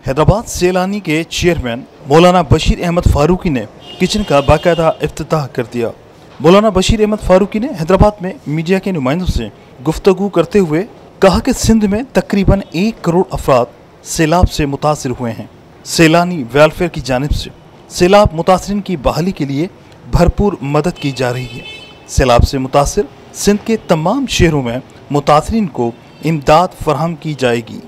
हैदराबाद सैलानी के चेयरमैन मौलाना बशीर अहमद फारूकी ने किचन का बाकायदा इफ्तिताह कर दिया। मौलाना बशीर अहमद फारूकी ने हैदराबाद में मीडिया के नुमाइंदों से गुफ्तगू करते हुए कहा कि सिंध में तकरीबन 1 करोड़ अफराद सैलाब से मुतासिर हुए हैं। सैलानी वेलफेयर की जानिब से सैलाब मुतासरीन की बहाली के लिए भरपूर मदद की जा रही है। सैलाब से मुतासिर सिंध के तमाम शहरों में मुतासरीन को इमदाद फराहम की जाएगी।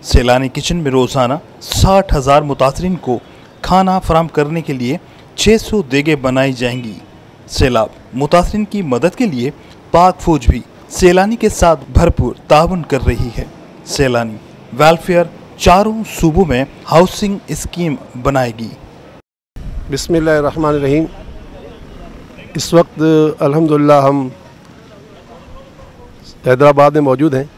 सैलानी किचन में रोज़ाना 60,000 मुतासरीन को खाना फराहम करने के लिए 600 देगें बनाई जाएंगी। सैलाब मुतासरीन की मदद के लिए पाक फौज भी सैलानी के साथ भरपूर ताउन कर रही है। सैलानी वेलफेयर चारों सूबों में हाउसिंग स्कीम बनाएगी। बिस्मिल्लाहिर्रहमानिर्रहीम। इस वक्त अल्हम्दुलिल्लाह हम हैदराबाद में मौजूद हैं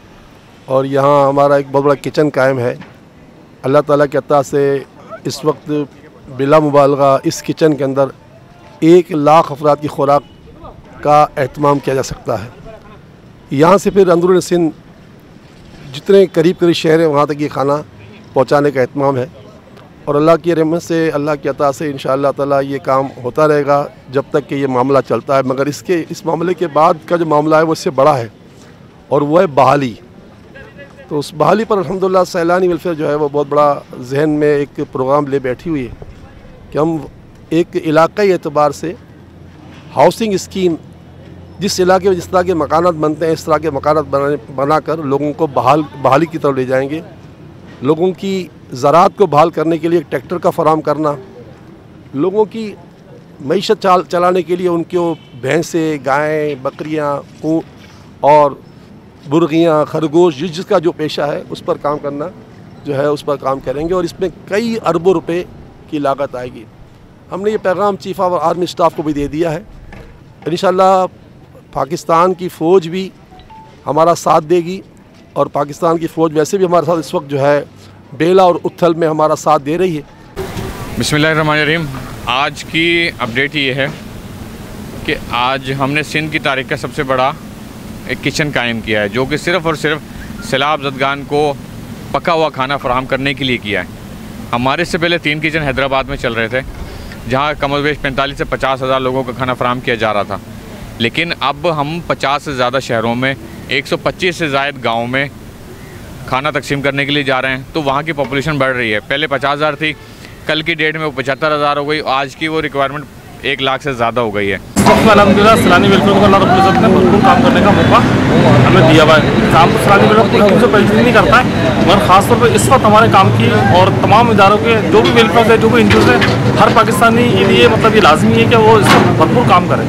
और यहाँ हमारा एक बहुत बड़ा किचन कायम है। अल्लाह ताला के अता से इस वक्त बिला मुबालगा इस किचन के अंदर 1 लाख अफराद की खुराक का एहतमाम किया जा सकता है। यहाँ से फिर अंदरून सिंध जितने करीब शहर हैं वहाँ तक ये खाना पहुँचाने का एहतमाम है और अल्लाह की रहमत से, अल्लाह की अता से इंशाअल्लाह ताला ये काम होता रहेगा जब तक कि ये मामला चलता है। मगर इस मामले के बाद का जो मामला है वो इससे बड़ा है और वो है बहाली। तो उस बहाली पर अल्हम्दुलिल्लाह सैलानी वेलफेयर जो है वो बहुत बड़ा जहन में एक प्रोग्राम ले बैठी हुई है कि हम एक इलाक़ाई एतबार से हाउसिंग स्कीम, जिस इलाके में जिस तरह के मकानात बनते हैं इस तरह के मकानात बनाकर लोगों को बहाली की तरफ ले जाएंगे। लोगों की ज़राअत को बहाल करने के लिए एक ट्रैक्टर का फराहम करना, लोगों की मईशत चलाने के लिए उनको भैंसें, गायें, बकरियाँ, ऊँट और मुर्गियाँ, खरगोश जिसका जो पेशा है उस पर काम करना जो है उस पर काम करेंगे और इसमें कई अरबों रुपए की लागत आएगी। हमने ये पैगाम चीफ ऑफ आर्मी स्टाफ को भी दे दिया है। इंशाअल्लाह पाकिस्तान की फ़ौज भी हमारा साथ देगी और पाकिस्तान की फ़ौज वैसे भी हमारे साथ इस वक्त जो है बेला और उथल में हमारा साथ दे रही है। बिस्मिल्लाहिर्रहमानिर्रहीम। आज की अपडेट ये है कि आज हमने सिंध की तारीख का सबसे बड़ा एक किचन कायम किया है जो कि सिर्फ़ और सिर्फ सैलाब ज़दगान को पका हुआ खाना फराहम करने के लिए किया है। हमारे से पहले 3 किचन हैदराबाद में चल रहे थे जहाँ कमोबेश 45 से 50 हज़ार लोगों का खाना फराहम किया जा रहा था, लेकिन अब हम 50 से ज़्यादा शहरों में 125 से ज़ायद गाँव में खाना तकसीम करने के लिए जा रहे हैं। तो वहाँ की पॉपुलेशन बढ़ रही है। पहले 50,000 थी, कल की डेट में वो 75,000 हो गई, आज की वो रिक्वायरमेंट 1 लाख से ज़्यादा हो गई है। इस वक्त में अल्हम्दुलिल्लाह सैलानी वेलफेयर को अल्लाह रब्बुल इज़्ज़त ने भरपूर काम करने का मौका हमें दिया हुआ है। काम तो सैलानी वेलफेयर पूरी से परिचित नहीं करता है, मगर ख़ासतौर पर इस वक्त हमारे काम की और तमाम इदारों के जो भी वेलफेयर है, जो भी इंटरेस्ट है, हर पाकिस्तानी के लिए मतलब ये लाजमी है कि वो इस वक्त भरपूर काम करें।